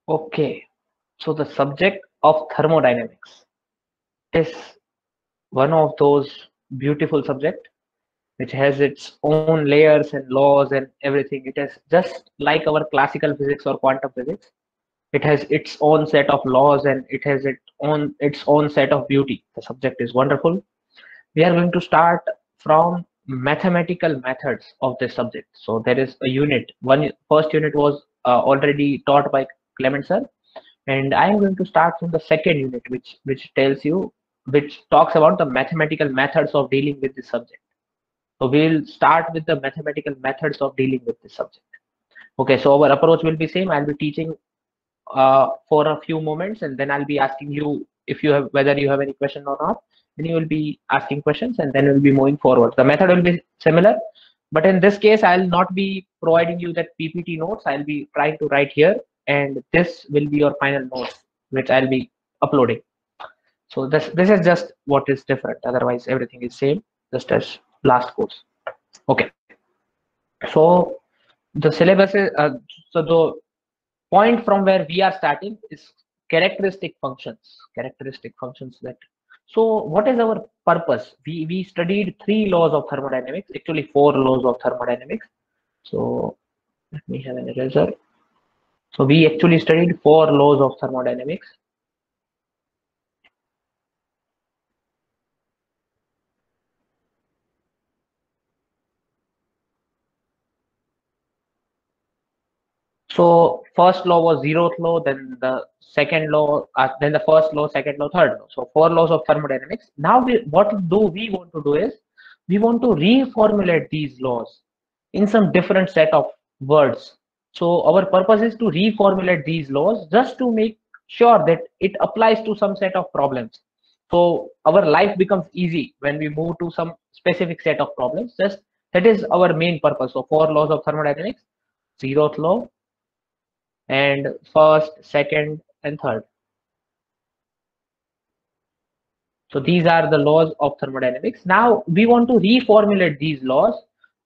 Okay, so the subject of thermodynamics is one of those beautiful subject which has its own layers and laws and everything. It is just like our classical physics or quantum physics. It has its own set of laws and it has its own set of beauty. The subject is wonderful. We are going to start from mathematical methods of this subject. So there is a unit. One first unit was already taught by Clement sir, and I am going to start from the second unit, which talks about the mathematical methods of dealing with this subject. So we'll start with the mathematical methods of dealing with this subject. Okay, so our approach will be same. I'll be teaching for a few moments, and then I'll be asking you if you have whether you have any question or not. Then you will be asking questions, and then we'll be moving forward. The method will be similar, but in this case, I'll not be providing you that PPT notes. I'll be trying to write here, and this will be your final notes, which I'll be uploading. So this is just what is different. Otherwise, everything is same, just as last course. Okay. So the syllabus is so the point from where we are starting is characteristic functions. Characteristic functions that. So what is our purpose? We studied three laws of thermodynamics, actually four laws of thermodynamics. So let me have an eraser. So we actually studied four laws of thermodynamics. So first law was zeroth law, then the second law, then the first law, second law, third law. So four laws of thermodynamics. Now what do we want to do is we want to reformulate these laws in some different set of words. So our purpose is to reformulate these laws just to make sure that it applies to some set of problems. So our life becomes easy when we move to some specific set of problems. Just that is our main purpose. So four laws of thermodynamics: zeroth law, and first, second, and third. So these are the laws of thermodynamics. Now we want to reformulate these laws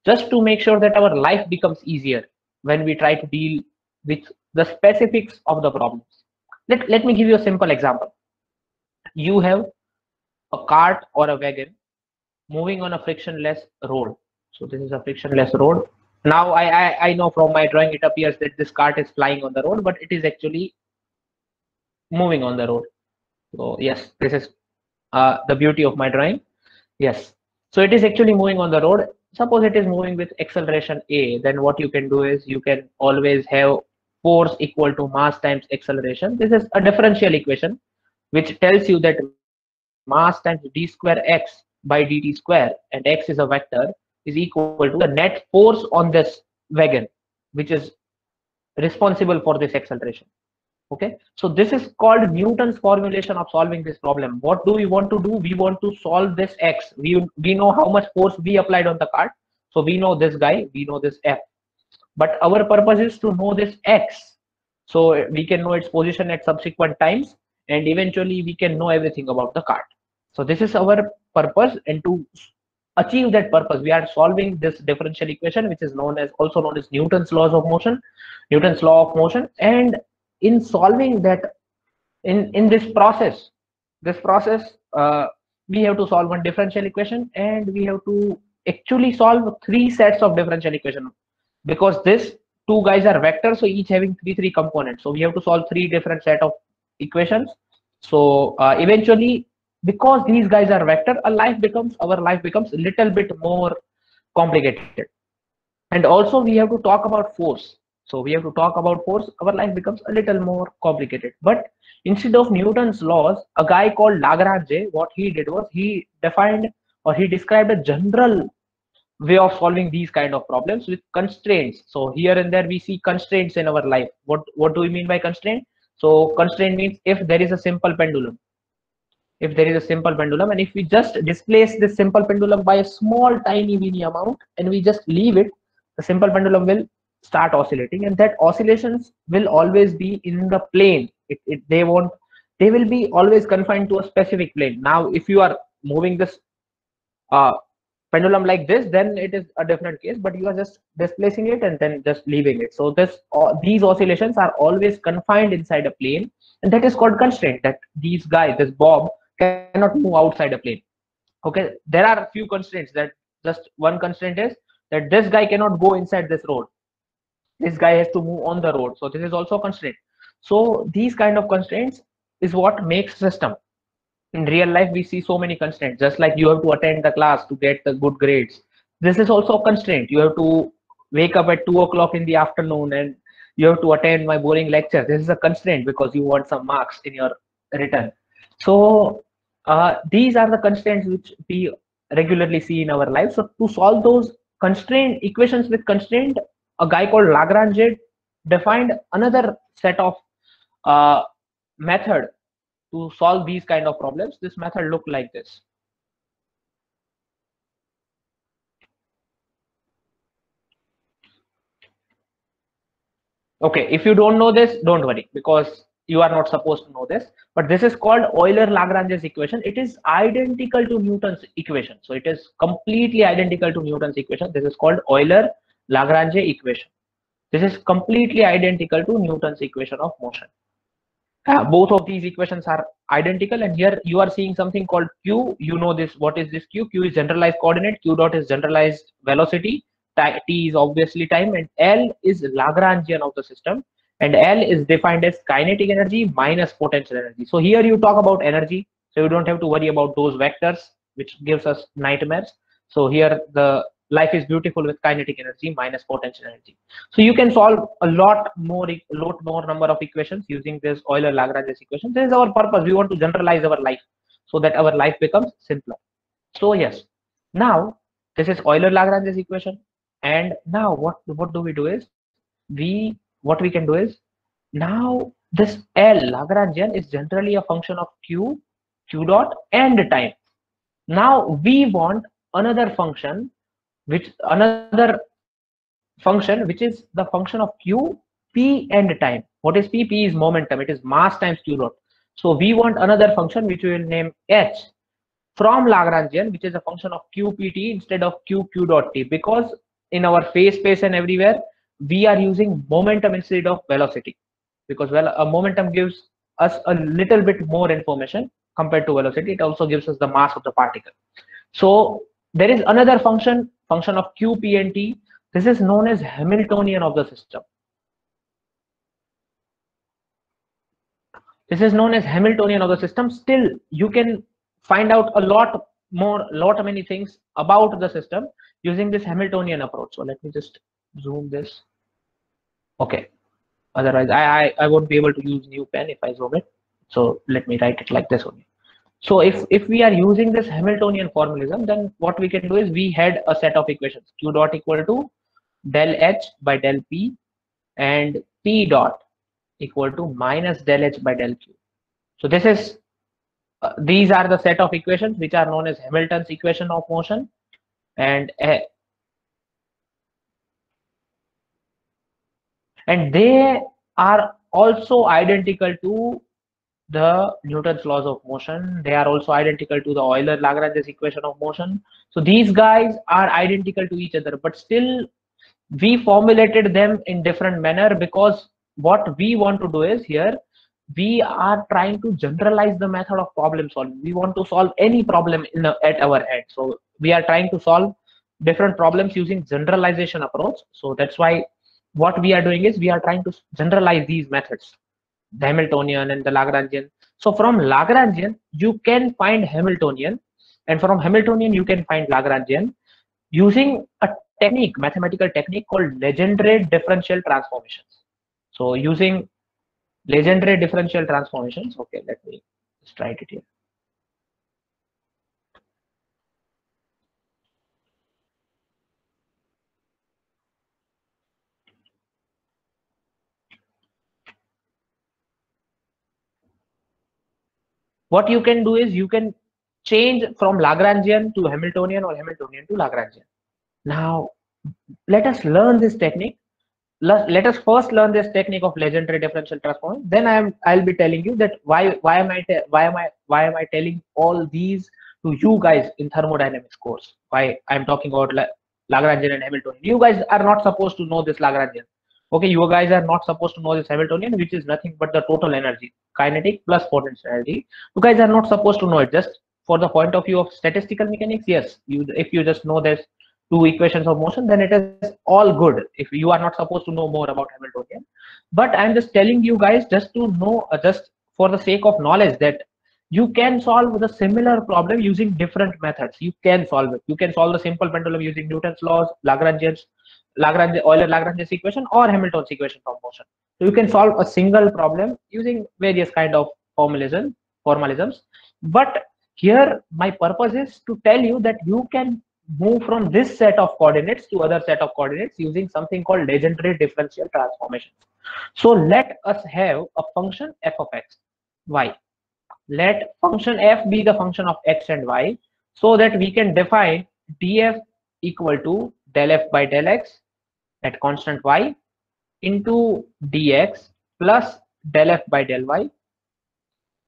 just to make sure that our life becomes easier when we try to deal with the specifics of the problems. Let me give you a simple example. You have a cart or a wagon moving on a frictionless road. So this is a frictionless road. Now I know from my drawing it appears that this cart is flying on the road, but it is actually moving on the road. So yes, this is the beauty of my drawing. Yes. So it is actually moving on the road. Suppose it is moving with acceleration a, then what you can do is you can always have force equal to mass times acceleration. This is a differential equation which tells you that mass times d square x by dt square, and x is a vector, is equal to the net force on this wagon, which is responsible for this acceleration. Okay, so this is called Newton's formulation of solving this problem. What do we want to do? We want to solve this x. We know how much force we applied on the cart, so we know this guy, we know this f, but our purpose is to know this x, so we can know its position at subsequent times, and eventually we can know everything about the cart. So this is our purpose, and to achieve that purpose we are solving this differential equation, which is also known as Newton's laws of motion, Newton's law of motion. And in solving that, in this process, we have to solve one differential equation, and we have to actually solve three sets of differential equation, because this two guys are vectors, so each having three components, so we have to solve three different set of equations. So eventually, because these guys are vector, our life becomes a little bit more complicated. And also we have to talk about force. So we have to talk about force, our life becomes a little more complicated. But instead of Newton's laws, a guy called Lagrange, what he did was he defined, or he described, a general way of solving these kind of problems with constraints. So here and there we see constraints in our life. What do we mean by constraint? So constraint means if there is a simple pendulum, and if we just displace this simple pendulum by a small tiny amount, and we just leave it, the simple pendulum will start oscillating, and that oscillations will always be in the plane. They will be always confined to a specific plane. Now if you are moving this uh, pendulum like this, then it is a different case, but you are just displacing it and then just leaving it. So these oscillations are always confined inside a plane, and that is called constraint, that these guys, this bob cannot move outside a plane. Okay, there are a few constraints. That just one constraint is that this guy cannot go inside this road, this guy has to move on the road, so this is also a constraint. So these kind of constraints is what makes system. In real life we see so many constraints, just like you have to attend the class to get the good grades. This is also a constraint. You have to wake up at 2 o'clock in the afternoon and you have to attend my boring lecture. This is a constraint because you want some marks in your return. So these are the constraints which we regularly see in our life. So to solve those constraint equations with constraint, a guy called Lagrange defined another set of uh, method to solve these kind of problems. This method look like this. Okay, if you don't know this, don't worry, because you are not supposed to know this. But this is called Euler-Lagrange's equation. It is identical to Newton's equation. So it is completely identical to Newton's equation. This is called Euler-Lagrange equation. This is completely identical to Newton's equation of motion. Both of these equations are identical, and here you are seeing something called q. You know this. What is this q? Q is generalized coordinate, q dot is generalized velocity, t is obviously time, and L is Lagrangian of the system, and L is defined as kinetic energy minus potential energy. So here you talk about energy, so you don't have to worry about those vectors which gives us nightmares. So here the life is beautiful with kinetic energy minus potential energy. So you can solve a lot more number of equations using this Euler-Lagrange equation. This is our purpose. We want to generalize our life so that our life becomes simpler. So yes, now this is Euler-Lagrange equation, and now what do we do is what we can do is, now this L Lagrangian is generally a function of q dot and time. Now we want another function, another function which is the function of q, p and time. What is p? P is momentum, it is mass times q dot. So we want another function which we will name h from Lagrangian, which is a function of qpt instead of q dot t, because in our phase space and everywhere we are using momentum instead of velocity, because a momentum gives us a little bit more information compared to velocity. It also gives us the mass of the particle. So there is another function of q, p and t. This is known as Hamiltonian of the system. This is known as Hamiltonian of the system. Still, you can find out a lot many things about the system using this Hamiltonian approach. So let me just zoom this. Okay. Otherwise, I won't be able to use new pen if I zoom it. So let me write it like this only. So if we are using this Hamiltonian formalism, then what we can do is we had a set of equations. Q dot equal to del H by del P, and P dot equal to minus del H by del Q. So this is these are the set of equations which are known as Hamilton's equation of motion, and they are also identical to the Newton's laws of motion. They are also identical to the Euler-Lagrange's equation of motion. So these guys are identical to each other, but still we formulated them in different manner, because what we want to do is, here we are trying to generalize the method of problem solving. We want to solve any problem at our head. So we are trying to solve different problems using generalization approach. So that's why what we are doing is we are trying to generalize these methods, the Hamiltonian and the Lagrangian. So from Lagrangian you can find Hamiltonian, and from Hamiltonian you can find Lagrangian using a technique, mathematical technique called Legendre differential transformations. So using Legendre differential transformations, okay, let me just write it here. What you can do is you can change from Lagrangian to Hamiltonian or Hamiltonian to Lagrangian. Now let us learn this technique. Let us first learn this technique of Legendre differential transformation. Then I'll be telling you that why am I telling all these to you guys in thermodynamics course. Why I'm talking about Lagrangian and Hamiltonian. You guys are not supposed to know this Lagrangian. Okay, you guys are not supposed to know this Hamiltonian, which is nothing but the total energy, kinetic plus potential energy. You guys are not supposed to know it. Just for the point of view of statistical mechanics, yes, you if you just know this two equations of motion, then it is all good. If you are not supposed to know more about Hamiltonian, but I'm just telling you guys just to know, just for the sake of knowledge, that you can solve the similar problem using different methods. You can solve it. You can solve the simple pendulum using Newton's laws, Euler-Lagrange's equation, or Hamilton's equation of motion. So you can solve a single problem using various kind of formalisms. But here my purpose is to tell you that you can move from this set of coordinates to other set of coordinates using something called Legendre differential transformation. So let us have a function f of x, y. Let function f be the function of x and y, so that we can define df equal to del f by del x at constant y into dx plus del f by del y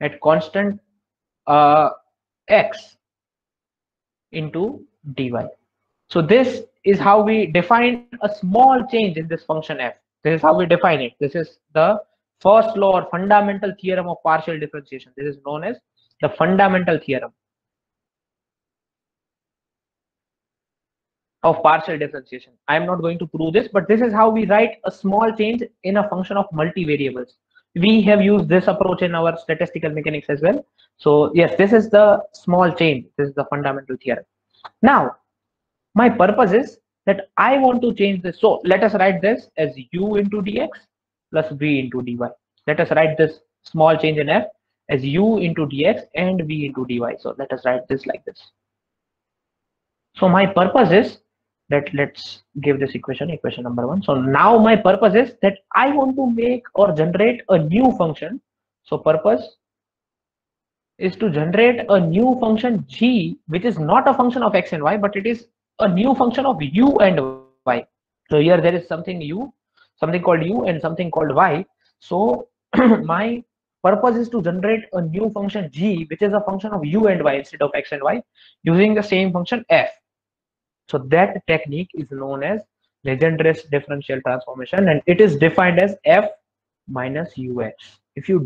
at constant x into dy. So this is how we define a small change in this function f. This is how we define it. This is the first law or fundamental theorem of partial differentiation. This is known as the fundamental theorem of partial differentiation. I am not going to prove this, but this is how we write a small change in a function of multivariables. We have used this approach in our statistical mechanics as well. So yes, this is the small change. This is the fundamental theorem. Now, my purpose is that I want to change this. So let us write this as u into dx plus v into dy. Let us write this small change in f as u into dx and v into dy. So let us write this like this. So my purpose is that, let's give this equation number 1. So now my purpose is that I want to make or generate a new function. So purpose is to generate a new function g, which is not a function of x and y, but it is a new function of u and y. So here there is something called u and something called y. So my purpose is to generate a new function g, which is a function of u and y instead of x and y, using the same function f. So that technique is known as Legendre's differential transformation, and it is defined as f minus ux. If you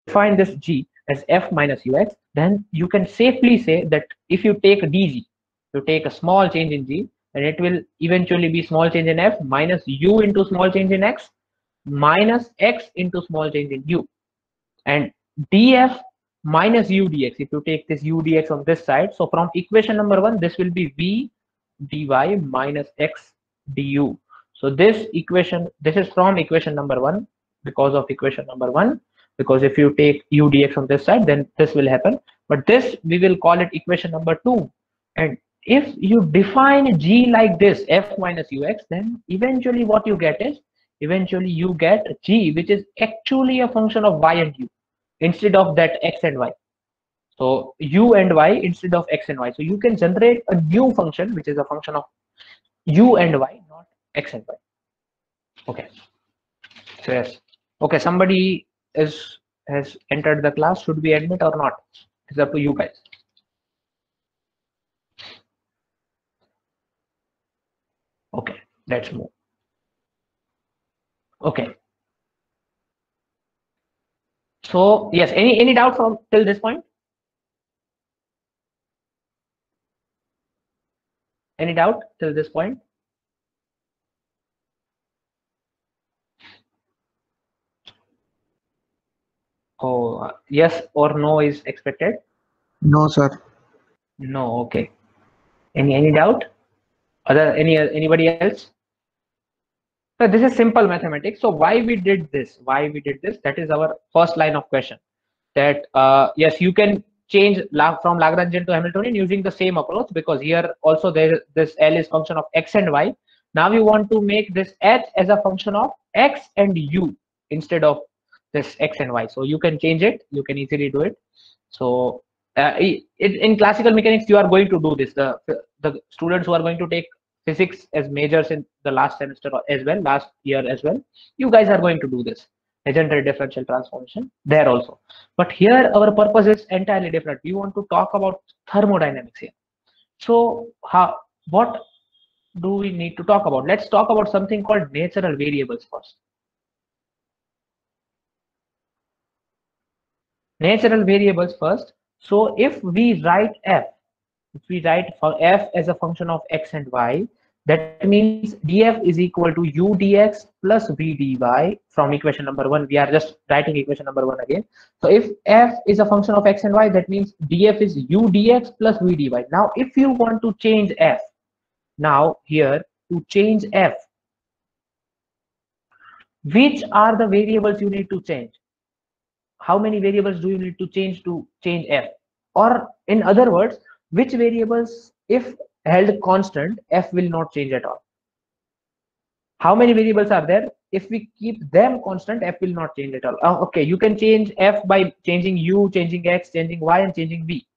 define this g as f minus ux, then you can safely say that if you take dg, you take a small change in g, and it will eventually be small change in f minus u into small change in x minus x into small change in u, and df minus u dx. If you take this u dx on this side, so from equation number 1, this will be v dy minus x du. So this is from equation number 1 because of equation number 1, because if you take u dx on this side, then this will happen. But this, we will call it equation number 2. And if you define g like this, f minus ux, then eventually what you get is, you get g, which is actually a function of y and u instead of that x and y. So u and y instead of x and y. So you can generate a new function which is a function of u and y, not x and y. Okay. So yes. Okay, somebody has entered the class. Should we admit or not? It's up to you guys. Okay, let's move. Okay. So yes, any doubt from till this point? Any doubt till this point? Oh, yes or no is expected? No, sir. No. Okay. Any doubt? Anybody else? So this is simple mathematics. So why we did this? That is our first line of question. That yes, you can change from Lagrangian to Hamiltonian using the same approach, because here also this L is function of x and y. Now you want to make this h as a function of x and u instead of this x and y. So you can change it. You can easily do it. So in classical mechanics, you are going to do this. The students who are going to take physics as majors in the last semester as well, last year as well, you guys are going to do this. Legendary differential transformation there also. But here our purpose is entirely different. We want to talk about thermodynamics here. So what do we need to talk about? Let's talk about something called natural variables first. Natural variables first. So if we write f, if we write for f as a function of x and y, that means df is equal to u dx plus v dy. From equation number 1, we are just writing equation number 1 again. So if f is a function of x and y, that means df is u dx plus v dy. Now if you want to change f, now here to change f, which are the variables you need to change? How many variables do you need to change f? Or in other words, which variables, if held constant, f will not change at all? How many variables are there? If we keep them constant, f will not change at all. Okay, you can change f by changing u, changing x, changing y, and changing v.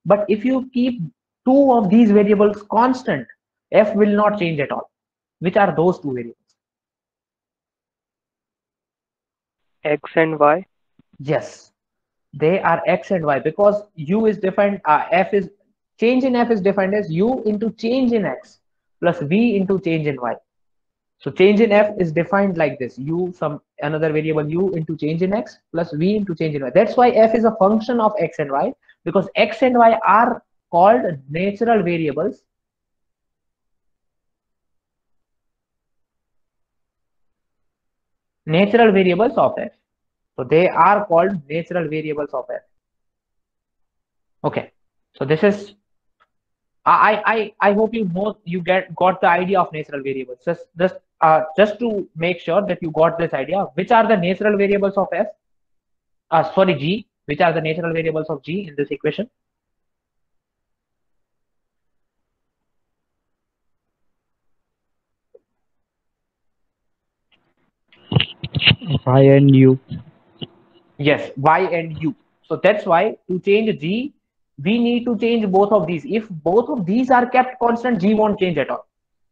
But if you keep two of these variables constant, f will not change at all. Which are those two variables? X and Y. Yes, they are x and y, because u is defined, f is change in f is defined as u into change in x plus v into change in y. So change in f is defined like this: u, some another variable u, into change in x plus v into change in y. That's why f is a function of x and y, because x and y are called natural variables. Natural variables of f. So they are called natural variables of f. Okay, so this is, I hope you got the idea of natural variables. Just to make sure that you got this idea, which are the natural variables of f? Sorry, g. Which are the natural variables of g in this equation? Y and U. Yes, y and u. So that's why to change g, we need to change both of these. If both of these are kept constant, g won't change at all.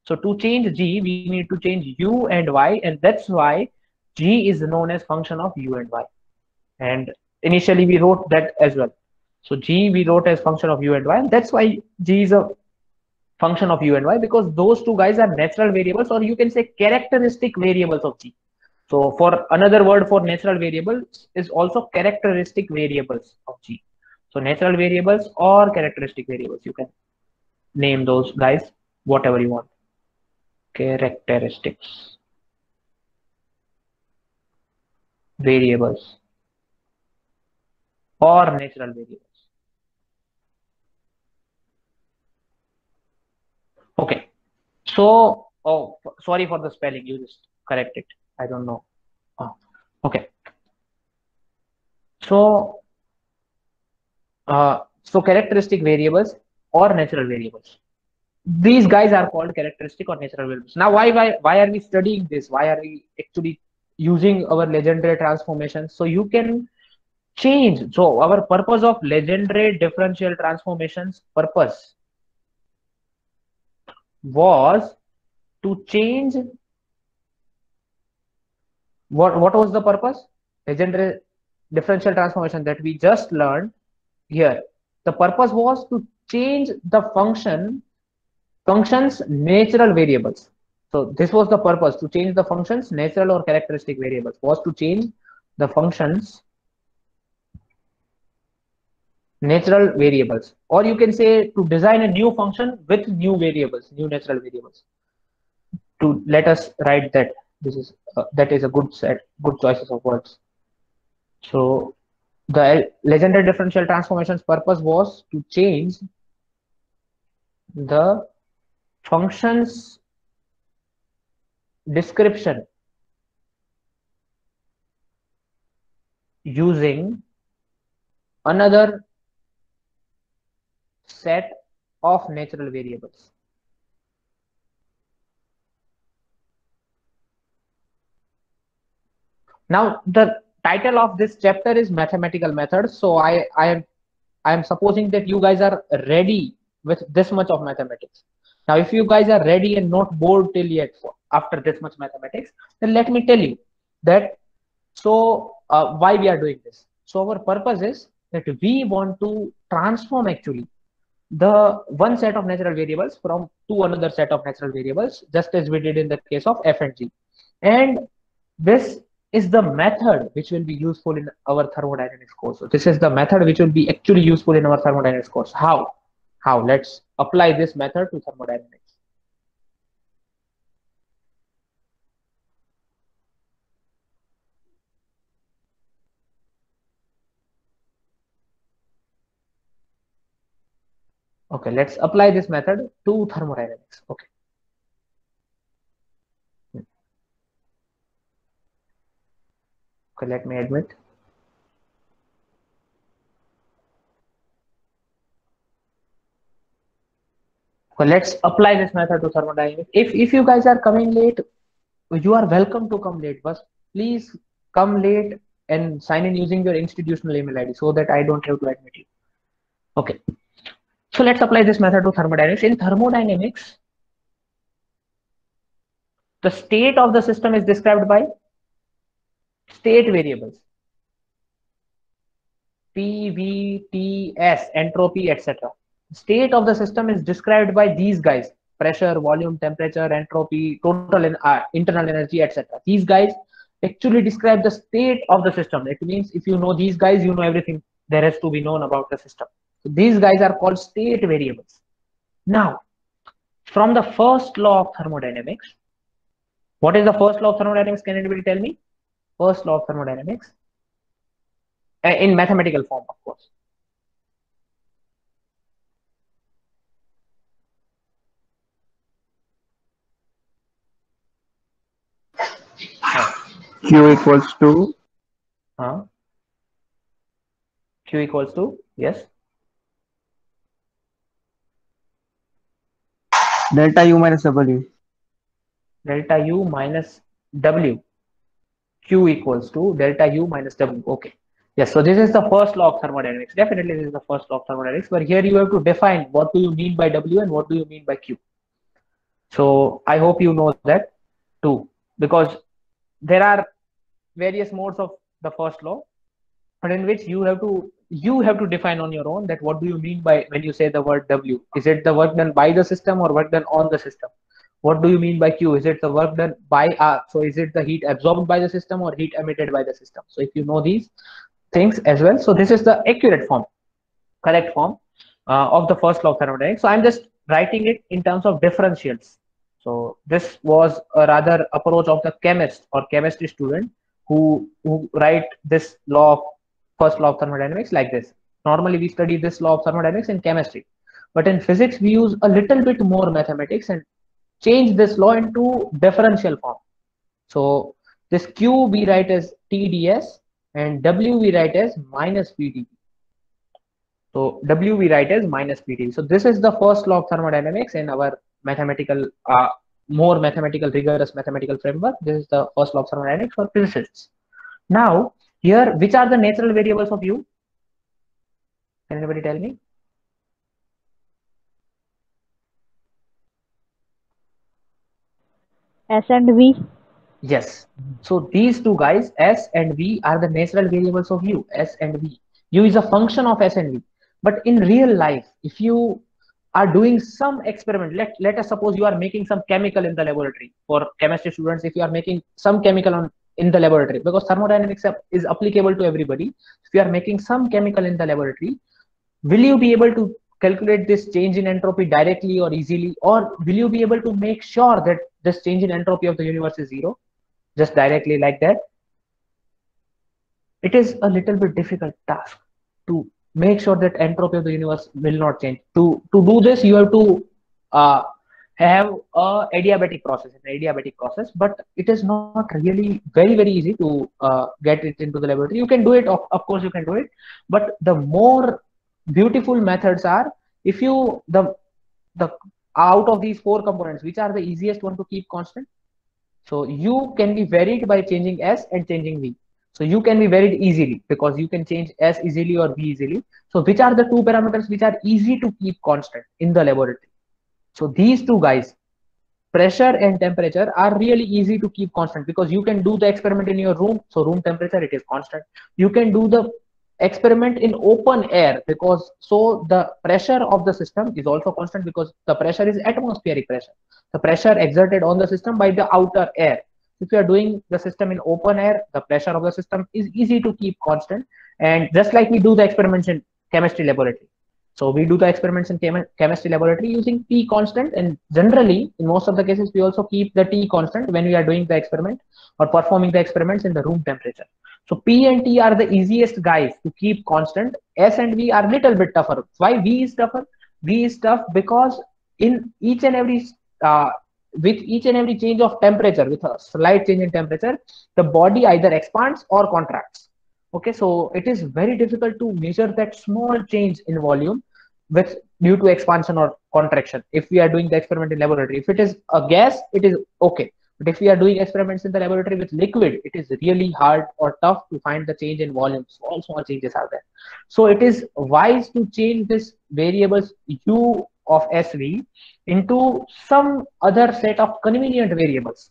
So to change g, we need to change u and y, and that's why g is known as function of u and y. And initially we wrote that as well. So g we wrote as function of u and y, and that's why g is a function of u and y, because those two guys are natural variables, or you can say characteristic variables of g. So for another word for natural variables is also characteristic variables of g. So natural variables or characteristic variables, you can name those guys whatever you want. Characteristics variables or natural variables. Okay, so sorry for the spelling, you just correct it. I don't know. Okay, so so characteristic variables or natural variables, these guys are called characteristic or natural variables. Now why are we studying this? Why are we actually using our legendary transformations? So you can change. So our purpose of legendary differential transformations purpose was to change. What was the purpose? Legendary differential transformation that we just learned here. The purpose was to change the functions natural variables. So this was the purpose, to change the functions natural or characteristic variables, was to change the functions natural variables, or you can say to design a new function with new variables, new natural variables. To let us write that, this is that is a good choices of words. So the legendary differential transformations purpose was to change the functions description using another set of natural variables. Now the title of this chapter is mathematical methods, so I am supposing that you guys are ready with this much of mathematics. Now if you guys are ready and not bored till yet after this much mathematics, then let me tell you that So why we are doing this? So our purpose is that we want to transform actually the one set of natural variables from to another set of natural variables, just as we did in the case of f and g. And this is the method which will be useful in our thermodynamics course. So this is the method which will be actually useful in our thermodynamics course. How? Let's apply this method to thermodynamics. Okay, let's apply this method to thermodynamics. Okay. Okay, let me admit. Okay, let's apply this method to thermodynamics. If you guys are coming late, you are welcome to come late, but please come late and sign in using your institutional email ID so that I don't have to admit you. Okay. So let's apply this method to thermodynamics. In thermodynamics, the state of the system is described by state variables. P, V, T, S, entropy, etc. State of the system is described by these guys: pressure, volume, temperature, entropy, total internal energy, etc. These guys actually describe the state of the system. It means if you know these guys, you know everything there has to be known about the system. So these guys are called state variables. Now, from the first law of thermodynamics, what is the first law of thermodynamics? Can anybody tell me? First law of thermodynamics in mathematical form, of course. Q equals to Q equals to, yes, delta U minus W. delta U minus W. Q equals to delta U minus W. Okay. Yes, so this is the first law of thermodynamics. Definitely this is the first law of thermodynamics, but here you have to define what do you mean by W and what do you mean by Q. So I hope you know that too, because there are various modes of the first law, but in which you have to define on your own that what do you mean by when you say the word W. Is it the work done by the system or work done on the system? What do you mean by Q? Is it the work done by so is it the heat absorbed by the system or heat emitted by the system? So if you know these things as well, so this is the accurate form, correct form of the first law of thermodynamics. So I'm just writing it in terms of differentials. So this was a rather approach of the chemist or chemistry student who write this law of first law of thermodynamics like this. Normally we study this law of thermodynamics in chemistry, but in physics we use a little bit more mathematics and change this law into differential form. So this Q we write as TdS and W we write as minus PdV. So W we write as minus PdV. So this is the first law of thermodynamics in our mathematical, more mathematical, rigorous mathematical framework. This is the first law of thermodynamics for physicists. Now here, which are the natural variables of U? Can anybody tell me? S and V. Yes. So these two guys, S and V, are the natural variables of U, S and V. U is a function of S and V. But in real life, if you are doing some experiment, let us suppose you are making some chemical in the laboratory. For chemistry students, if you are making some chemical in the laboratory, because thermodynamics is applicable to everybody. If you are making some chemical in the laboratory, will you be able to calculate this change in entropy directly or easily, or will you be able to make sure that this change in entropy of the universe is zero just directly like that? It is a little bit difficult task to make sure that entropy of the universe will not change. To do this, you have to have a adiabatic process, but it is not really very easy to get it into the laboratory. You can do it, of course you can do it, but the more beautiful methods are, if you the out of these four components, which are the easiest one to keep constant? So U can be varied by changing S and changing V. So U can be varied easily because you can change S easily or V easily. So which are the two parameters which are easy to keep constant in the laboratory? So these two guys, pressure and temperature are really easy to keep constant, because you can do the experiment in your room, so room temperature, it is constant. You can do the experiment in open air, because so the pressure of the system is also constant, because the pressure is atmospheric pressure, the pressure exerted on the system by the outer air. If you are doing the system in open air, the pressure of the system is easy to keep constant. And just like we do the experiments in chemistry laboratory, so we do the experiments in chemistry laboratory using T constant, and generally in most of the cases we also keep the T constant when we are doing the experiment or performing the experiments in the room temperature. So P and T are the easiest guys to keep constant. S and V are little bit tougher. Why V is tougher? V is tough because in each and every uh, with each and every change of temperature, with a slight change in temperature, the body either expands or contracts. Okay, so it is very difficult to measure that small change in volume with due to expansion or contraction if we are doing the experiment in laboratory. If it is a gas, it is okay, but if we are doing experiments in the laboratory with liquid, it is really hard or tough to find the change in volume. Small changes are there. So it is wise to change this variables u of SV into some other set of convenient variables,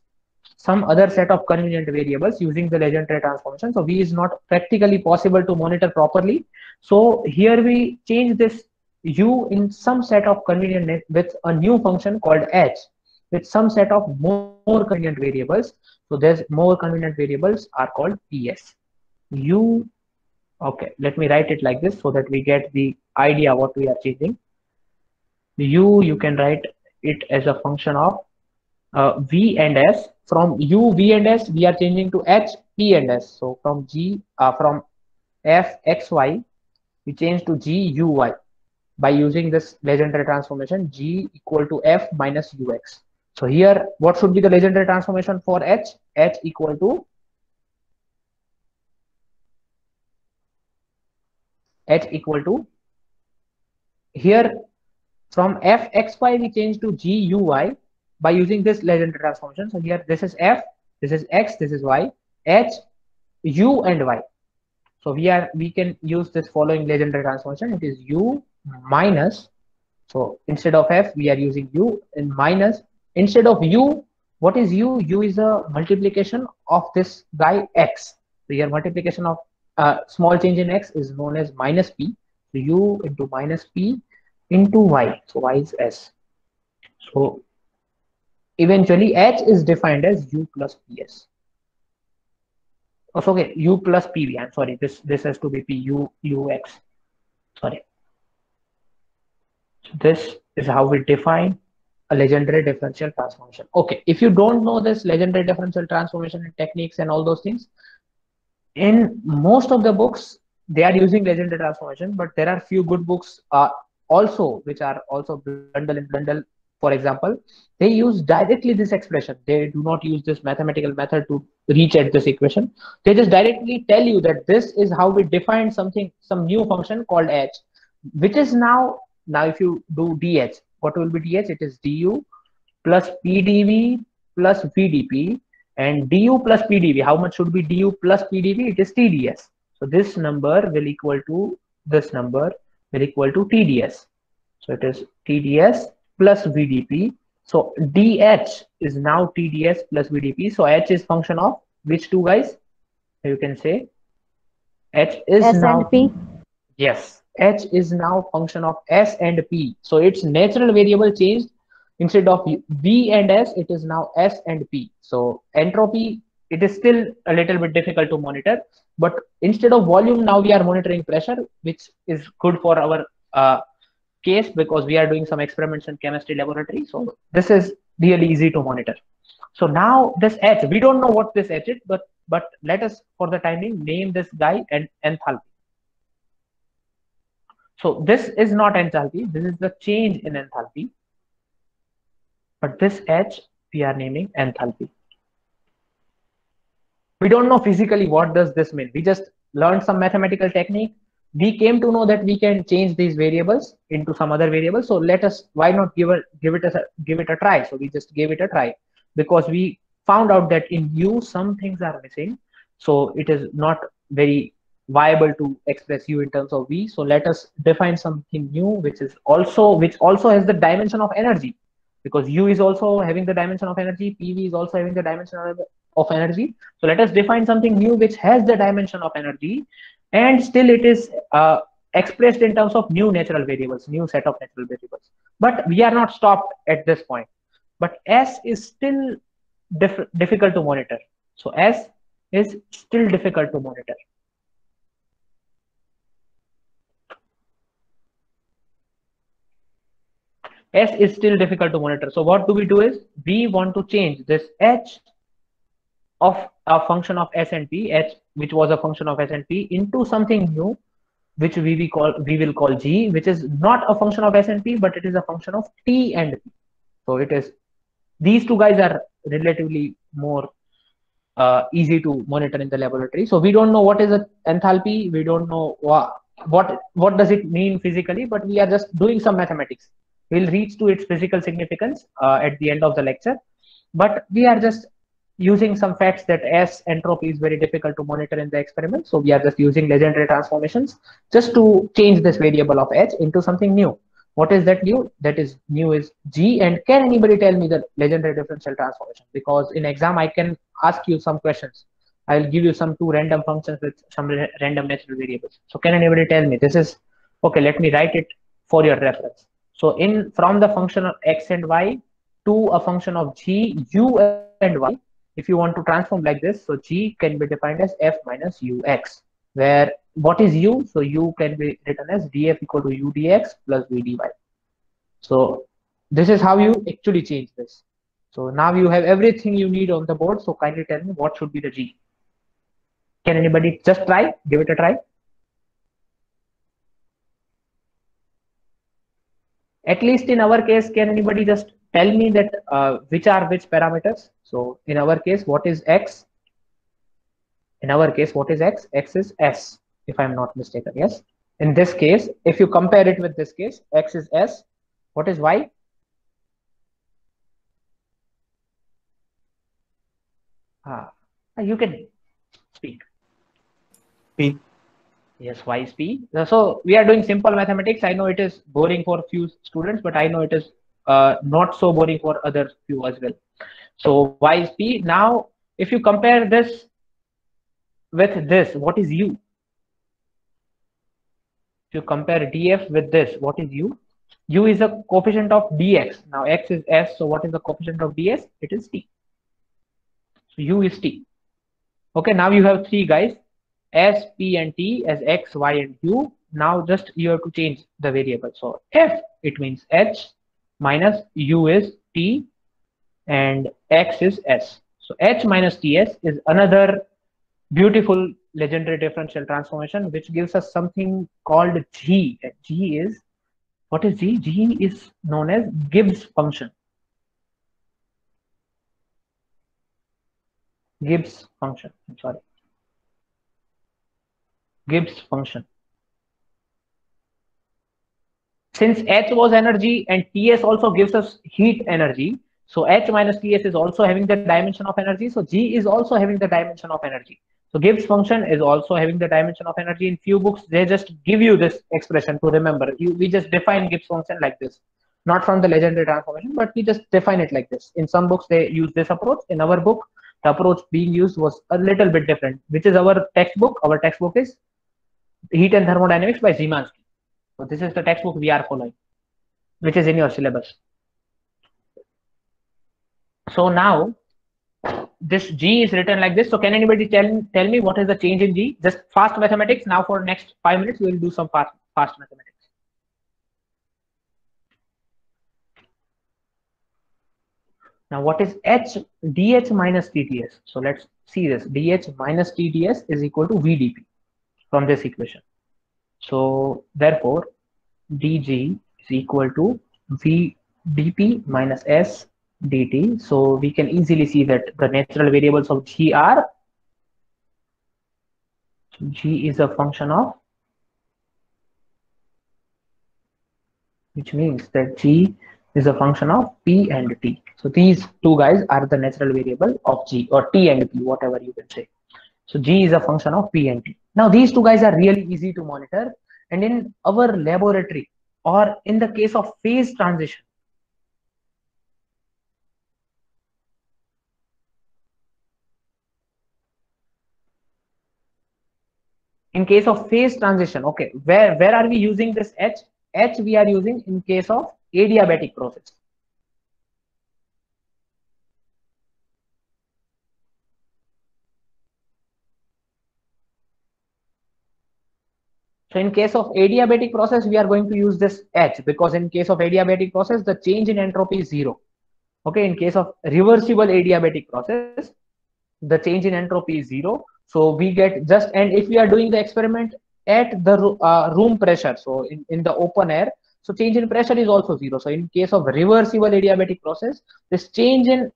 using the Legendre transformation. So V is not practically possible to monitor properly. So here we change this U in some set of convenient with a new function called H, with some set of more convenient variables. So there's more convenient variables are called PS. U, okay, let me write it like this so that we get the idea what we are changing. U, you can write it as a function of V and S. From U, V and S, we are changing to H, P and S. So from from F, X, Y, we change to G, U, Y by using this Legendre transformation, G equal to F minus UX. So here, what should be the Legendre transformation for H? H equal to here from Fxy we change to Guy by using this Legendre transformation. So here this is F, this is X, this is Y, H, U and Y. So we can use this following Legendre transformation. It is U minus, so instead of F we are using U, and minus, instead of U, what is U? U is a multiplication of this guy X. So here multiplication of small change in X is known as minus P. So U into minus P into Y. So Y is S. So eventually H is defined as U plus PS. Oh, so okay, U plus PV. I'm sorry, this has to be PU UX. Sorry. So this is how we define a Legendre differential transformation. Okay, if you don't know this Legendre differential transformation and techniques and all those things, in most of the books they are using Legendre transformation, but there are few good books also which are also Blundell and Blundell. For example, they use directly this expression. They do not use this mathematical method to reach at this equation. They just directly tell you that this is how we define something, some new function called H, which is now if you do DH, what will be DH? It is du plus PdV plus VdP, and du plus PdV. How much should be du plus PdV? It is TdS. So this number will equal to this number will equal to TdS. So it is TdS plus VdP. So DH is now TdS plus VdP. So H is function of which two guys? You can say H is S now and P. Yes, H is now function of S and P. So its natural variable changed. Instead of V and S, it is now S and P. So entropy, it is still a little bit difficult to monitor, but instead of volume, now we are monitoring pressure, which is good for our case because we are doing some experiments in chemistry laboratory. So this is really easy to monitor. So now this H, we don't know what this H is, but let us for the time being name this guy and enthalpy. So this is not enthalpy, this is the change in enthalpy. But this H we are naming enthalpy. We don't know physically what does this mean. We just learned some mathematical technique. We came to know that we can change these variables into some other variables. So let us, why not give it a try? So we just gave it a try because we found out that in U some things are missing. So it is not very viable to express U in terms of V. So let us define something new, which also has the dimension of energy, because U is also having the dimension of energy, PV is also having the dimension of energy. So let us define something new which has the dimension of energy, and still it is expressed in terms of new natural variables, new set of natural variables. But we are not stopped at this point. But S is still difficult to monitor. So S is still difficult to monitor. S is still difficult to monitor. So what do we do is we want to change this H of a function of S and P, H which was a function of S and P, into something new, which we will call G, which is not a function of S and P, but it is a function of T and P. So it is, these two guys are relatively more easy to monitor in the laboratory. So we don't know what is an enthalpy, we don't know what does it mean physically, but we are just doing some mathematics. We'll reach to its physical significance at the end of the lecture, but we are just using some facts that S entropy is very difficult to monitor in the experiment. So we are just using Legendre transformations just to change this variable of H into something new. What is that new? That is new is G. And can anybody tell me the Legendre differential transformation? Because in exam I can ask you some questions. I will give you some two random functions with some random natural variables. So can anybody tell me? This is okay. Let me write it for your reference. So from the function of X and Y to a function of G, U and Y, if you want to transform like this, so G can be defined as F minus Ux, where what is U? So U can be written as dF equal to U dx plus V dy. So this is how you actually change this. So now you have everything you need on the board. So kindly tell me what should be the G. Can anybody just try? Give it a try. At least in our case, can anybody just tell me that which are which parameters? So in our case, what is X? In our case, what is X? X is S, if I'm not mistaken. Yes. In this case, if you compare it with this case, X is S. What is Y? You can speak. P. Yes, Y is P. So we are doing simple mathematics. I know it is boring for few students, but I know it is not so boring for other few as well. So Y is P. Now, if you compare this with this, what is U? If you compare dF with this, what is U? U is a coefficient of dx. Now X is S, so what is the coefficient of ds? It is T. So U is T. Okay, now you have three guys, S, P and T as X, Y and U. Now just you have to change the variable. So F, it means H, minus U is T and X is S. So H minus TS is another beautiful Legendre differential transformation which gives us something called G. G is, what is G? G is known as Gibbs function. Gibbs function, I'm sorry. Gibbs function. Since H was energy and TS also gives us heat energy, so H minus TS is also having the dimension of energy. So G is also having the dimension of energy. So Gibbs function is also having the dimension of energy. In few books, they just give you this expression to remember. We just define Gibbs function like this, not from the Legendre transformation, but we just define it like this. In some books, they use this approach. In our book, the approach being used was a little bit different. Which is our textbook? Our textbook is Heat and Thermodynamics by Szymanski. So this is the textbook we are following, which is in your syllabus. So now this G is written like this. So can anybody tell me what is the change in G? Just fast mathematics. Now for next 5 minutes, we will do some fast mathematics. Now what is H? dH minus TdS. So let's see this. dH minus TdS is equal to VdP from this equation. So therefore, dG is equal to VdP minus S dt. So we can easily see that the natural variables of G are, G is a function of, which means that G is a function of P and T. So these two guys are the natural variable of G, or T and P, whatever you can say. So G is a function of P and T. Now these two guys are really easy to monitor, and in our laboratory or in the case of phase transition, In case of phase transition, okay, where are we using this H? H we are using in case of adiabatic process. So in case of adiabatic process, we are going to use this H, because in case of adiabatic process, the change in entropy is 0. Okay, in case of reversible adiabatic process, the change in entropy is 0. So we get just, and if we are doing the experiment at the room pressure, so in the open air, so change in pressure is also 0. So in case of reversible adiabatic process, this change in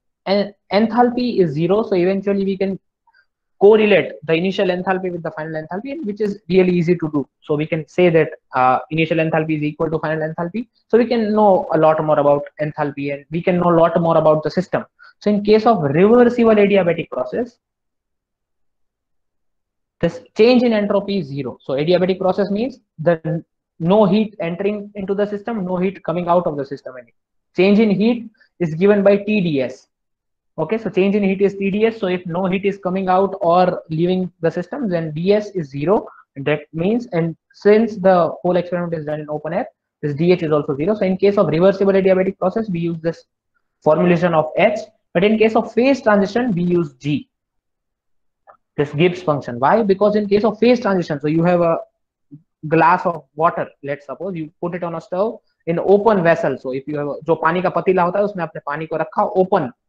enthalpy is 0. So eventually we can correlate the initial enthalpy with the final enthalpy, which is really easy to do. So we can say that initial enthalpy is equal to final enthalpy. So we can know a lot more about enthalpy, and we can know a lot more about the system. So in case of reversible adiabatic process, this change in entropy is 0. So adiabatic process means the no heat entering into the system, no heat coming out of the system. Change in heat is given by TdS. Okay, so change in heat is TdS. So if no heat is coming out or leaving the system, then ds is 0. That means, and since the whole experiment is done in open air, this dH is also 0. So in case of reversible adiabatic process, we use this formulation of H. But in case of phase transition, we use G, this Gibbs function. Why? Because in case of phase transition, so you have a glass of water, let's suppose you put it on a stove in open vessel. So if you have जो पानी का पतीला होता है उसमें आपने पानी को रखा,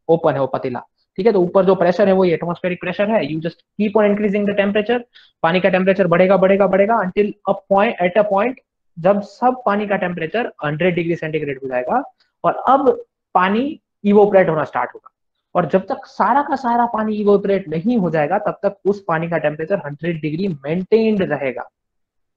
ओपन है वो पतीला, ठीक है, तो ऊपर जो प्रेशर है वो एटमॉस्फेरिक प्रेशर है. You just keep on increasing the temperature, पानी का टेम्परेचर बढ़ेगा बढ़ेगा बढ़ेगा अंटिल एट अ पॉइंट जब सब पानी का टेम्परेचर 100 डिग्री सेंटीग्रेड हो जाएगा, और अब पानी इवोपरेट होना स्टार्ट होगा. और जब तक सारा का सारा पानी इवोपरेट नहीं हो जाएगा, तब तक उस पानी का टेम्परेचर 100 डिग्री मेंटेन्ड रहेगा.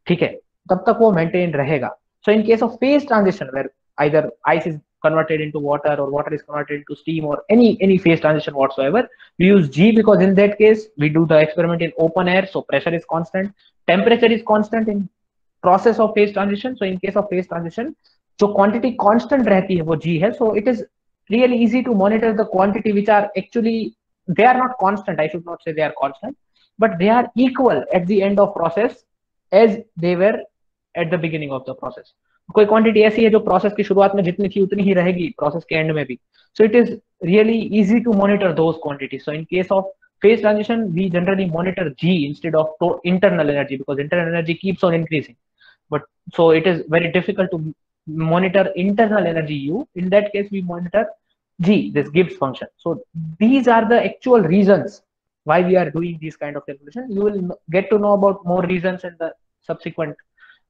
ठीक है, तब तक वो मेंटेन रहेगा. So in case of phase transition, where either ice is converted into water or water is converted into steam, or any phase transition whatsoever, we use G, because in that case we do the experiment in open air, so pressure is constant, temperature is constant in process of phase transition. So in case of phase transition, जो quantity constant रहती है वो G है. So it is really easy to monitor the quantity which are actually, they are not constant, I should not say they are constant, but they are equal at the end of process as they were at the beginning of the process. कोई quantity ऐसी है जो process की शुरुआत में जितनी थी उतनी ही रहेगी प्रोसेस के एंड में भी. So it is really easy to monitor those quantities. So in case of phase transition, we generally monitor G instead of internal energy, because internal energy keeps on increasing. But so it is very difficult to monitor internal energy U. In that case, we monitor G, this Gibbs function. So these are the actual reasons why we are doing these kind of calculations. You will get to know about more reasons in the subsequent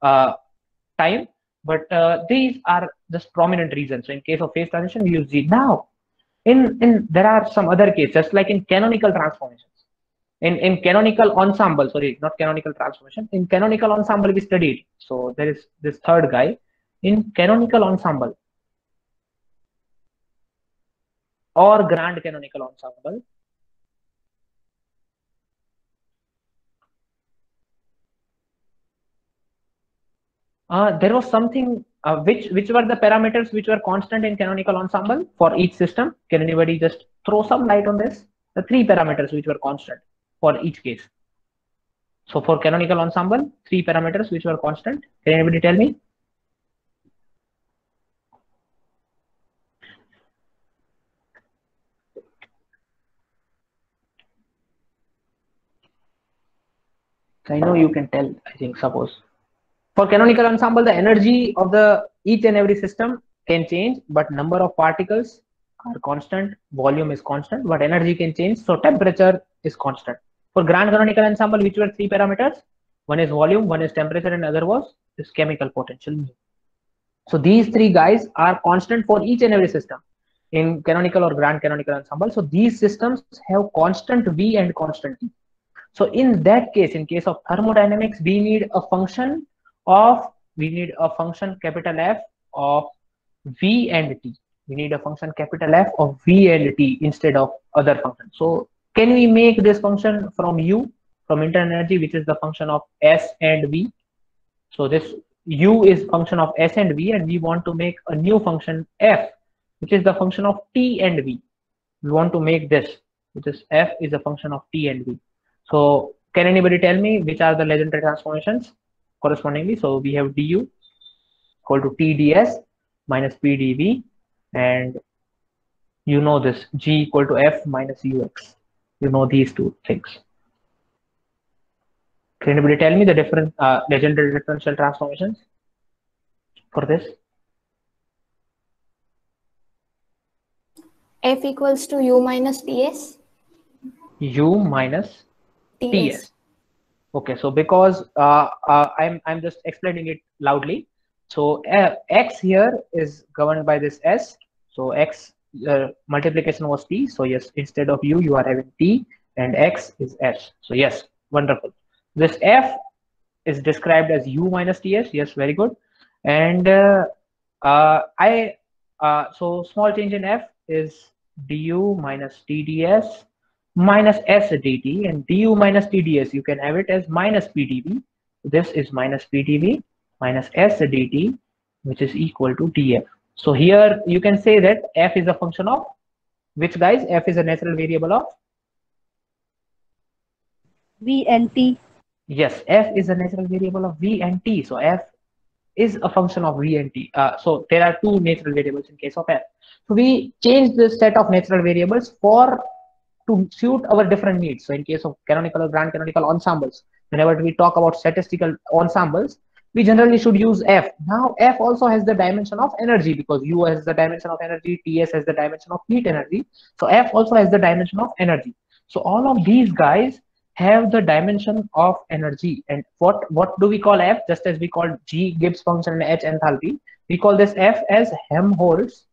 time, but these are just prominent reasons. So in case of phase transition, we use G. Now in there are some other cases, just like in canonical transformations, in canonical ensemble, sorry, not canonical transformation, in canonical ensemble we studied. So there is this third guy in canonical ensemble or grand canonical ensemble. There was something which were the parameters which were constant in canonical ensemble for each system. Can anybody just throw some light on this? The 3 parameters which were constant for each case. So for canonical ensemble, 3 parameters which were constant. Can anybody tell me? I know you can tell, I think, suppose. For canonical ensemble, the energy of the each and every system can change, but number of particles are constant, volume is constant, but energy can change, so temperature is constant. For grand canonical ensemble, which were 3 parameters? One is volume, one is temperature, and other was this chemical potential. So these 3 guys are constant for each and every system in canonical or grand canonical ensemble. So these systems have constant V and constant T. So in that case, in case of thermodynamics, we need a function capital F of V and T. We need a function capital F of V and T instead of other functions. So can we make this function from U, from internal energy, which is the function of S and V? So this U is function of S and V, and we want to make a new function F, which is the function of T and V. We want to make this, which is F is a function of T and V. So can anybody tell me which are the legendary transformations correspondingly? So we have du equal to TdS minus PdV, and you know this G equal to F minus Ux. You know these two things. Can anybody tell me the different legendary differential transformations for this? F equals to U minus TS. U minus TS. Okay, so because I'm just explaining it loudly. So X here is governed by this S. So X multiplication was T. So yes, instead of U, you are having T, and X is S. So yes, wonderful. This F is described as U minus TS. Yes, very good. And so small change in F is du minus TdS minus S dt, and du minus TdS, you can have it as minus PdV. This is minus PdV minus S dt, which is equal to dF. So here you can say that F is a function of which, guys? F is a natural variable of V and T. Yes, F is a natural variable of V and T. So F is a function of V and T. So there are two natural variables in case of F. So we change this set of natural variables to suit our different needs. So in case of canonical or grand canonical ensembles, whenever we talk about statistical ensembles, we generally should use F. Now F also has the dimension of energy, because U has the dimension of energy, TS has the dimension of heat energy. So F also has the dimension of energy. So all of these guys have the dimension of energy. And what do we call F? Just as we call G Gibbs function and H enthalpy, we call this F as Helmholtz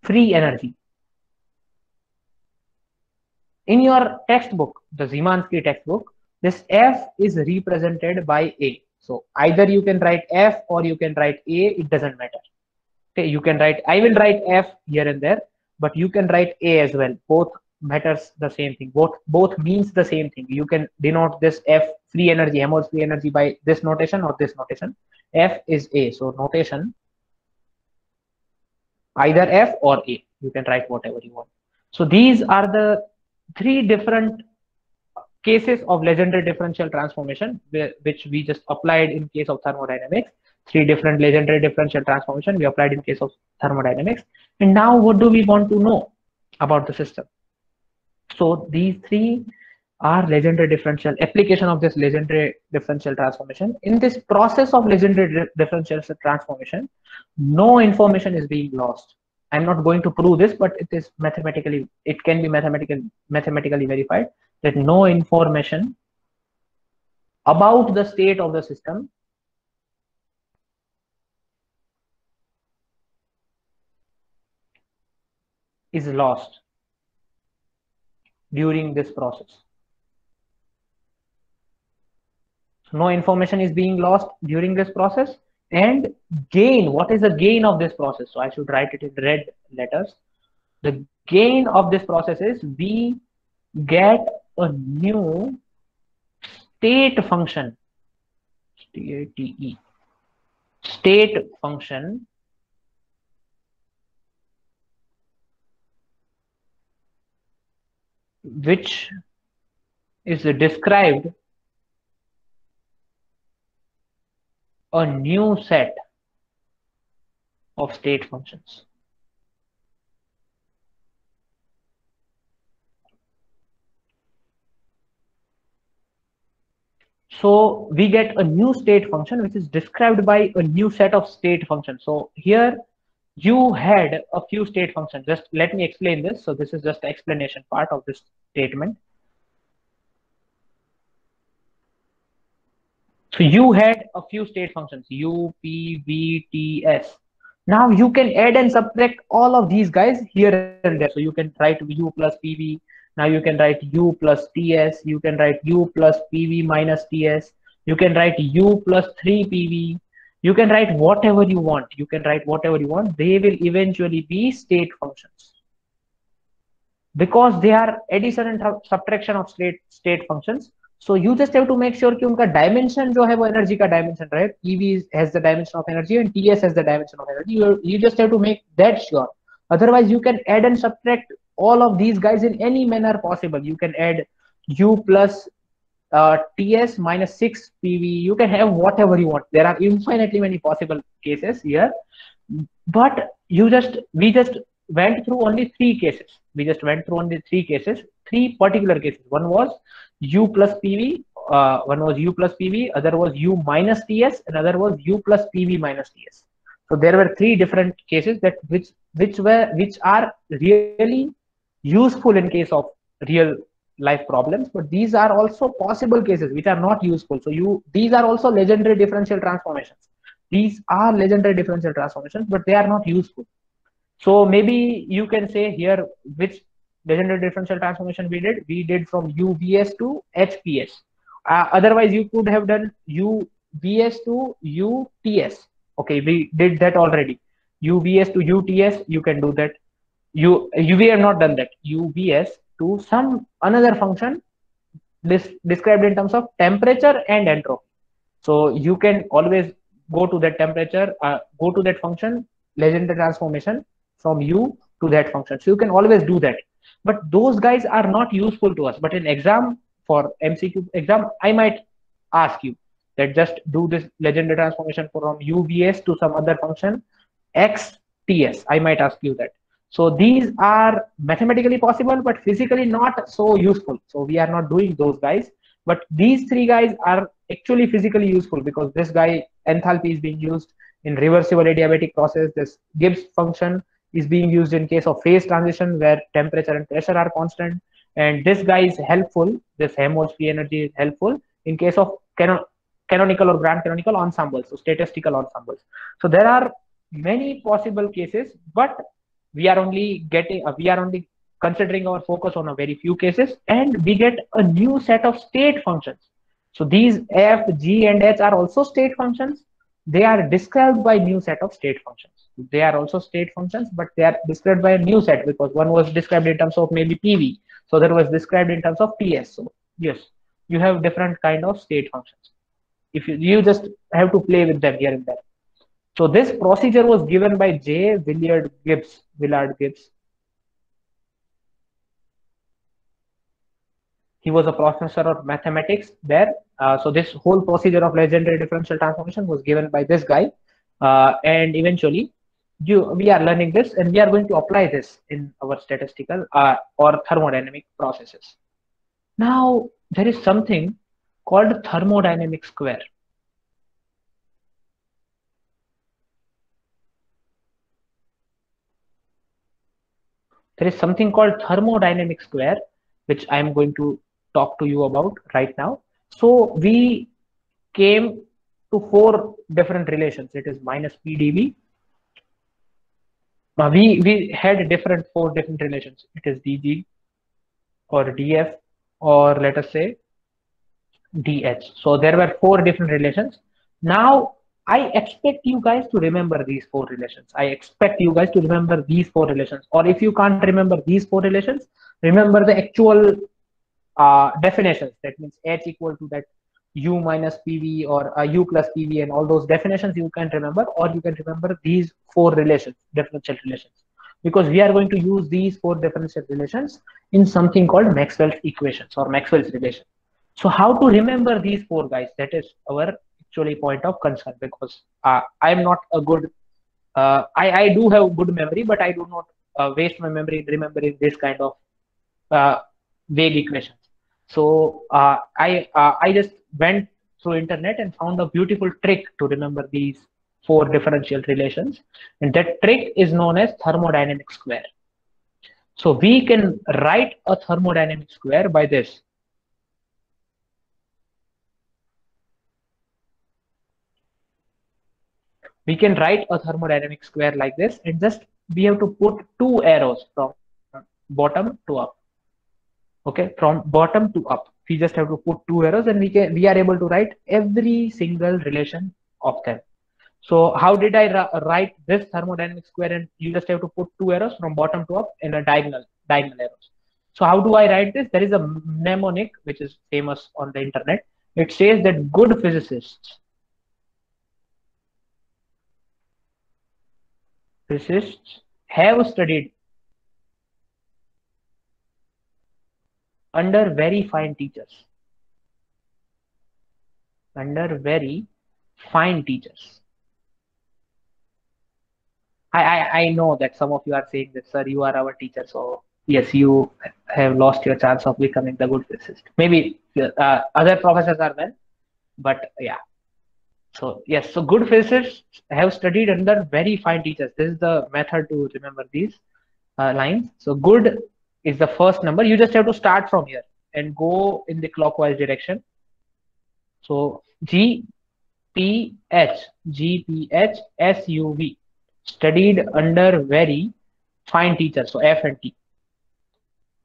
free energy. In your textbook, the Szymanski textbook, this F is represented by A. So either you can write F or you can write A, it doesn't matter. Okay, you can write, I will write F here and there, but you can write A as well. Both matters the same thing. Both means the same thing. You can denote this F free energy, Helmholtz free energy, by this notation or this notation. F is A. So notation either F or A. You can write whatever you want. So these are the three different cases of legendary differential transformation, which we just applied in case of thermodynamics. Three different legendary differential transformation we applied in case of thermodynamics. And now what do we want to know about the system? So these three are legendary differential application of this legendary differential transformation. In this process of legendary differential transformation, no information is being lost. I'm not going to prove this, but it is mathematically, it can be mathematically verified that no information about the state of the system is lost during this process. So no information is being lost during this process. And gain, what is the gain of this process? So I should write it in red letters. The gain of this process is we get a new state function, state function, which is described a new set of state functions. So we get a new state function which is described by a new set of state functions. So here you had a few state functions. Just let me explain this. So this is just the explanation part of this statement. So you had a few state functions, U, P, V, T, S. Now you can add and subtract all of these guys here and there. So you can write U plus PV. Now you can write U plus TS. You can write U plus PV minus TS. You can write U plus 3 PV. You can write whatever you want. You can write whatever you want. They will eventually be state functions, because they are addition and subtraction of state functions. So you just have to make sure कि उनका dimension जो है वो energy का dimension रहे. EV has the dimension of energy and TS has the dimension of energy. You just have to make that sure. Otherwise, you can add and subtract all of these guys in any manner possible. You can add U plus TS minus 6 PV. You can have whatever you want. There are infinitely many possible cases here, but we just went through only three cases. We just went through only three particular cases. One was U plus PV, one was U plus PV, other was U minus TS, another was U plus PV minus TS. So there were three different cases that which are really useful in case of real life problems, but these are also possible cases which are not useful. So these are also legendary differential transformations. These are legendary differential transformations, but they are not useful. So maybe you can say here which legendary differential transformation we did. We did from UVS to HPS. Otherwise, you could have done UVS to UTS. Okay, we did that already. UVS to UTS, you can do that. We have not done that. UVS to some another function described in terms of temperature and entropy. So you can always go to that temperature, go to that function, legendary transformation from U to that function. So you can always do that. But those guys are not useful to us. But in exam, for MCQ exam, I might ask you that just do this legendary transformation from UVS to some other function XTS. I might ask you that. So these are mathematically possible, but physically not so useful. So we are not doing those guys. But these three guys are actually physically useful because this guy enthalpy is being used in reversible adiabatic process. This Gibbs function is being used in case of phase transition where temperature and pressure are constant. And this guy is helpful. This Helmholtz free energy is helpful in case of canonical or grand canonical ensembles, so statistical ensembles. So there are many possible cases, but we are only considering our focus on a very few cases, and we get a new set of state functions. So these F, G, and H are also state functions. They are described by new set of state functions. They are also state functions, but they are described by a new set because one was described in terms of maybe PV. So that was described in terms of TS. So yes, you have different kind of state functions. If you just have to play with them here and there. So this procedure was given by J. Willard Gibbs. He was a professor of mathematics there. So this whole procedure of legendary differential transformation was given by this guy. And eventually, we are learning this and we are going to apply this in our statistical or thermodynamic processes. Now, there is something called thermodynamic square. There is something called thermodynamic square, which I am going to talk to you about right now. So we came to four different relations. It is minus PdV. We had four different relations. It is dG or dF or let us say dH. So there were four different relations. Now I expect you guys to remember these four relations. Or if you can't remember these four relations, remember the actual definitions. That means H equal to that U minus PV or U plus PV and all those definitions you can remember, or you can remember these four relations, differential relations, because we are going to use these four differential relations in something called Maxwell's equations or Maxwell's relation. So how to remember these four guys? That is our actually point of concern, because I am not a good, I do have good memory, but I do not waste my memory in remembering this kind of vague equations. So I just went through internet and found a beautiful trick to remember these four differential relations, and that trick is known as thermodynamic square. So we can write a thermodynamic square by this. We can write a thermodynamic square like this, and just we have to put two arrows from bottom to up. Okay, from bottom to up, we just have to put two arrows, and we are able to write every single relation of them. So how did I write this thermodynamic square? And you just have to put two arrows from bottom to up in a diagonal arrows. So how do I write this? There is a mnemonic which is famous on the internet. It says that good physicists have studied under very fine teachers. Under very fine teachers. I know that some of you are saying that, sir, you are our teacher, so yes, you have lost your chance of becoming the good physicist. Maybe other professors are well, but yeah. So yes, so good physicists have studied under very fine teachers. This is the method to remember these lines. So good is the first number. You just have to start from here and go in the clockwise direction. So G, P, H, G, P, H, S, U, V. Studied under very fine teachers. So F and T.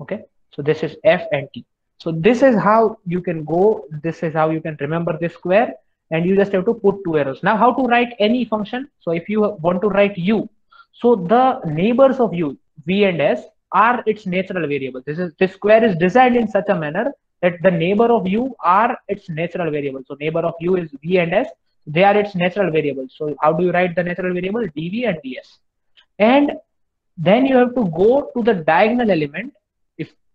Okay. So this is F and T. So this is how you can go. This is how you can remember this square. And you just have to put two arrows. Now, how to write any function? So if you want to write U, so the neighbors of U, V and S, are its natural variables. This square is designed in such a manner that the neighbor of U are its natural variables. So neighbor of U is V and S. They are its natural variables. So how do you write the natural variable? dV and ds. And then you have to go to the diagonal element.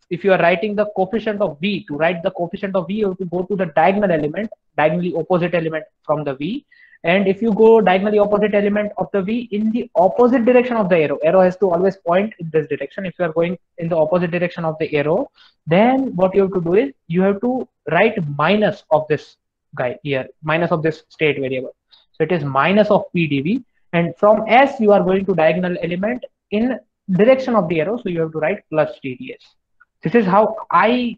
If you are writing the coefficient of V, to write the coefficient of V, you have to go to the diagonal element, diagonally opposite element from the V. And if you go diagonally opposite element of the V in the opposite direction of the arrow has to always point in this direction. If you are going in the opposite direction of the arrow, then what you have to do is you have to write minus of this guy here, minus of this state variable. So it is minus of P dV. And from S, you are going to diagonal element in direction of the arrow. So you have to write plus dds. This is how I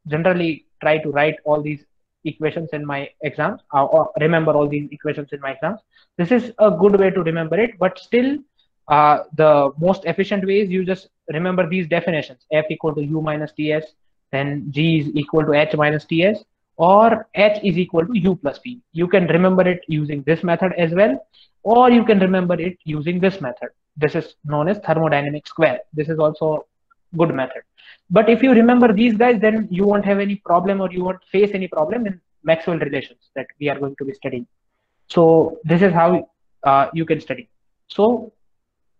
generally try to write all these equations in my exams, or remember all these equations in my exams. This is a good way to remember it, but still the most efficient way is you just remember these definitions. F equal to U minus Ts, then G is equal to H minus Ts, or H is equal to U plus P. You can remember it using this method as well, or you can remember it using this method. This is known as thermodynamic square. This is also good method. But if you remember these guys, then you won't have any problem, or you won't face any problem in Maxwell relations that we are going to be studying. So this is how you can study. So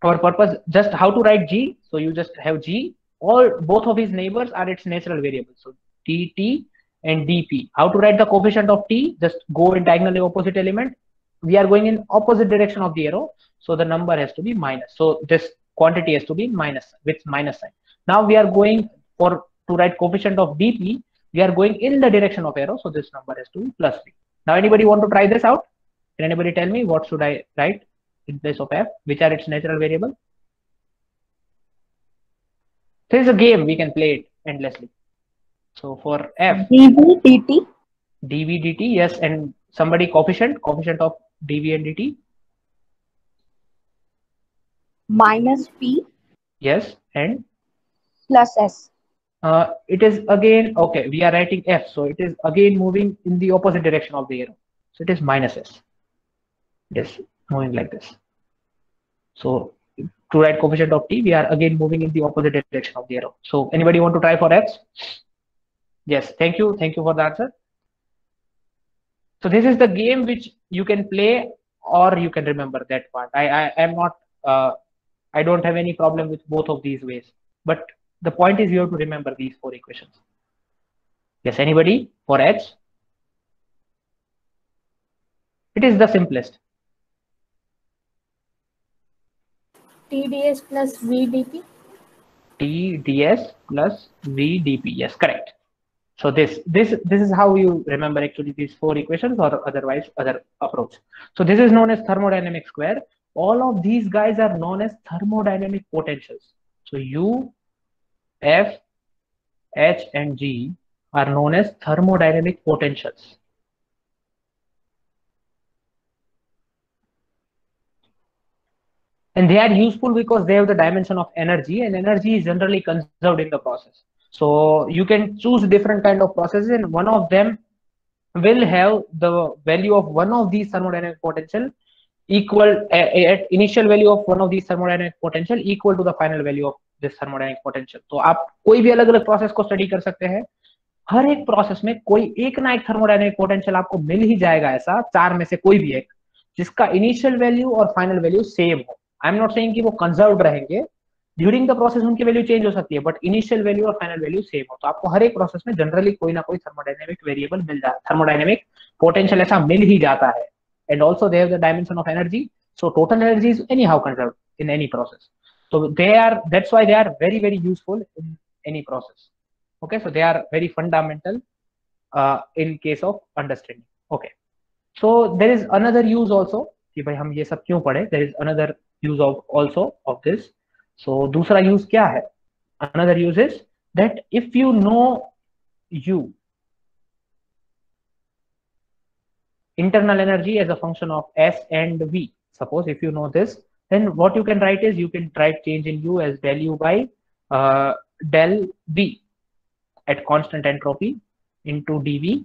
our purpose, just how to write G. So you just have G. Both of his neighbors are its natural variables. So dt and dp. How to write the coefficient of t? Just go in diagonally opposite element. We are going in opposite direction of the arrow, so the number has to be minus. So this quantity has to be minus with minus sign. Now we are going to write coefficient of dp. We are going in the direction of arrow, so this number has to be plus 3. Now anybody want to try this out? Can anybody tell me what should I write in place of f? Which are its natural variable? This is a game, we can play it endlessly. So for f, dv dt. dv dt, yes, and somebody coefficient of dv and dt. Minus p Yes, and plus s. it is again, okay, we are writing f, so it is again moving in the opposite direction of the arrow. So it is minus s. It is moving like this. So to write coefficient of t, we are again moving in the opposite direction of the arrow. So anybody want to try for x? Yes, thank you for the answer. So this is the game which you can play, or you can remember that part. I am not I don't have any problem with both of these ways, but the point is you have to remember these 4 equations. Yes, anybody for h? It is the simplest. TDS plus VDP. TDS plus VDP. Yes, correct. So this is how you remember actually these 4 equations, or otherwise other approach. So this is known as thermodynamic square. All of these guys are known as thermodynamic potentials. So U, F, H and G are known as thermodynamic potentials. And they are useful because they have the dimension of energy, and energy is generally conserved in the process. So you can choose different kind of processes, and one of them will have the value of one of these thermodynamic potential equal at initial value of one of these thermodynamic potential equal to the final value of this thermodynamic potential. तो आप कोई भी अलग अलग process को study कर सकते हैं. हर एक प्रोसेस में कोई एक ना एक थर्मोडायनेमिक पोटेंशियल आपको मिल ही जाएगा, ऐसा 4 में से कोई भी एक जिसका इनिशियल वैल्यू और फाइनल वैल्यू सेम हो. आई एम नॉट सेइंग कि वो कंजर्व्ड रहेंगे, ड्यूरिंग द प्रोसेस उनकी वैल्यू चेंज हो सकती है, बट इनिशियल वैल्यू और फाइनल वैल्यू सेम हो। तो आपको हर एक प्रोसेस में जनरली कोई ना कोई थर्मोडायनेमिक वेरिएबल मिल जाता है, थर्मोडायनेमिक पोटेंशियल ऐसा मिल ही जाता है। And also they have the dimension of energy, so total energy is any how conserved in any process. So that's why they are very, very useful in any process. Okay, so they are very fundamental in case of understanding. Okay, so there is another use also कि भाई हम ये सब क्यों पढ़े, there is another use of also of this. So दूसरा use क्या है? Another use is that if you know U, internal energy as a function of S and V, suppose if you know this, then what you can write is you can write change in U as del U by del V at constant entropy into dV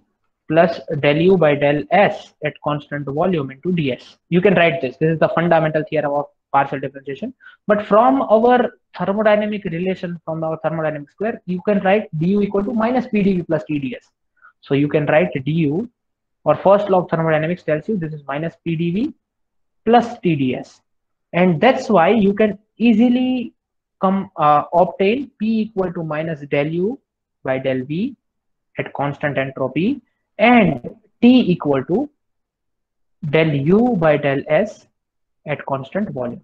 plus del U by del S at constant volume into ds. You can write this. This is the fundamental theorem of partial differentiation. But from our thermodynamic relation, from our thermodynamic square, you can write du equal to minus pdV plus tds. So you can write du, or first law of thermodynamics tells you this is minus pdV plus tds. And that's why you can easily obtain P equal to minus del U by del V at constant entropy and T equal to del U by del S at constant volume.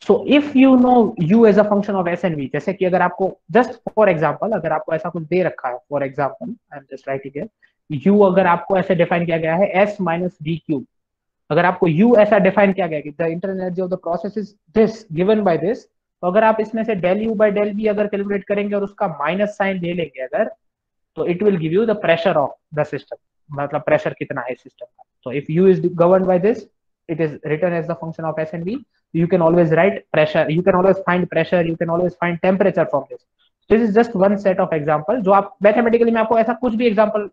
So if you know U as a function of S and V, जैसे कि अगर आपको just for example अगर आपको ऐसा कुछ दे रखा है, for example I am just writing here, U अगर आपको ऐसे define किया गया है S minus V cube, अगर आपको U ऐसा डिफाइन किया गया कि the internal energy of the process is this given by this, तो अगर आप इसमें से del U by del V अगर कैलकुलेट करेंगे और उसका माइनस साइन ले लेंगे अगर, तो it will give you the pressure of the system, मतलब प्रेशर कितना है सिस्टम का। तो if U is governed by this, it is written as the function of S and V, you can always write pressure, you can always find pressure, you can always find temperature from this. This is just one set of example जो आप mathematically में आपको ऐसा कुछ भी example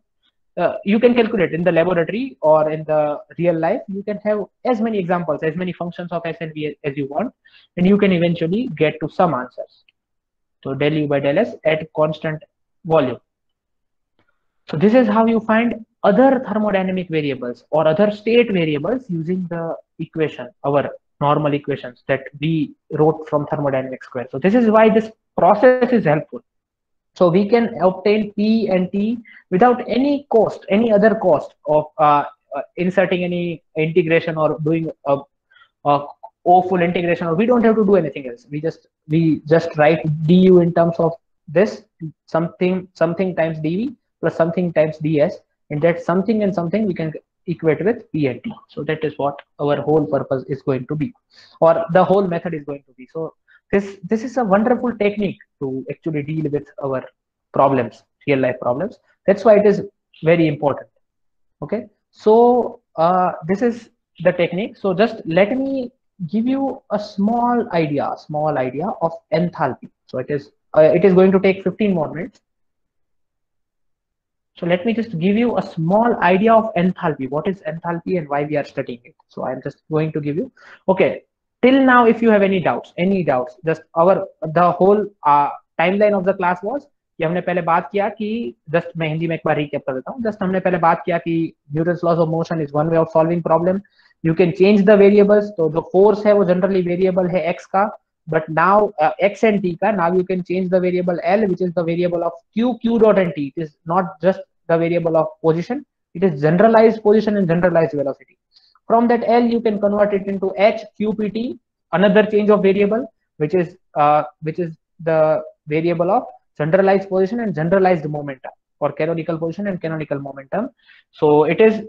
you can calculate in the laboratory or in the real life. You can have as many examples, as many functions of S and V as you want, and you can eventually get to some answers. So del U by del S at constant volume. So this is how you find other thermodynamic variables or other state variables using the equation, our normal equations that we wrote from thermodynamic square. So this is why this process is helpful. So we can obtain P and T without any cost, any other cost of inserting any integration or doing a full integration, or we don't have to do anything else. We just write du in terms of this something times dv plus something times ds, and that something and something we can equate with P and T. So that is what our whole purpose is going to be, or the whole method is going to be. So this is a wonderful technique to actually deal with our problems, real life problems. That's why it is very important. Okay, so this is the technique. So just let me give you a small idea of enthalpy. So it is going to take 15 more minutes. So let me just give you a small idea of enthalpy. What is enthalpy and why we are studying it? So I'm just going to give you. Okay, till now if you have any doubts, just the whole timeline of the class was कि हमने पहले बात किया कि just मैं हिंदी में एक बार recap कर देता हूँ। जस्ट हमने पहले बात किया कि Newton's laws of motion is one way of solving problem. You can change the variables, तो जो फोर्स है वो जनरली वेरिएबल है x का, but now x and t का, now you can change the variable l which is the variable of q dot and t. It is not just the variable of position, it is generalized position and generalized velocity. From that L you can convert it into H, Q, P, T, another change of variable which is the variable of generalized position and generalized momentum, or canonical position and canonical momentum. So it is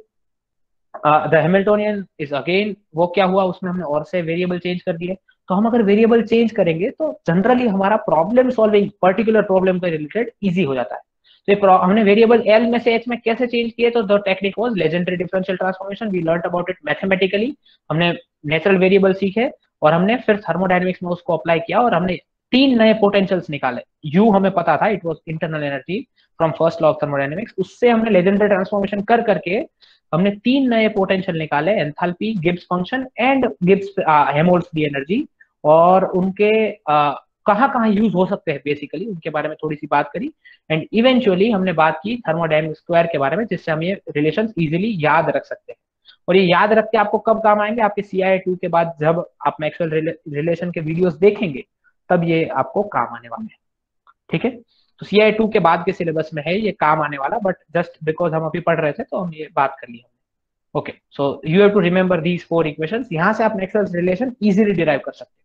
the Hamiltonian is again वो क्या हुआ, उसमें हमने और से variable change कर दिए। तो हम अगर वेरिएबल चेंज करेंगे तो जनरली हमारा प्रॉब्लम सॉल्विंग पर्टिकुलर प्रॉब्लम के रिलेटेड इजी हो जाता है। तो हमने वेरिएबल L में से H में कैसे चेंज किए, तो the technique was legendary differential transformation. We learn about it mathematically, हमने नेचुरल वेरिएबल सीखे और हमने फिर थर्मोडायनेमिक्स में उसको अप्लाई किया और हमने 3 नए पोटेंशियल्स निकाले। U हमें पता था, it was internal energy from first law of thermodynamics. उससे हमने लेजेंडरी ट्रांसफॉर्मेशन कर करके हमने 3 नए पोटेंशियल निकाले, enthalpy, Gibbs function and Gibbs Helmholtz free energy, और उनके कहाँ यूज हो सकते हैं बेसिकली उनके बारे में थोड़ी सी बात करी। एंड इवेंचुअली हमने बात की थर्मोडायनेमिक स्क्वायर के बारे में, जिससे हम ये रिलेशंस इजीली याद रख सकते हैं। और ये याद रख के आपको कब काम आएंगे, आपके CI2 के बाद जब आप मैक्सवेल रिलेशन के वीडियोस देखेंगे तब ये आपको काम आने वाला है। ठीक है, तो CI2 के बाद के सिलेबस में है ये काम आने वाला, बट जस्ट बिकॉज हम अभी पढ़ रहे थे तो हम ये बात कर ली हमने। Okay, so you have to remember these 4 equations. यहाँ से आप नेक्सट रिलेशन इजीली डिराइव कर सकते हैं।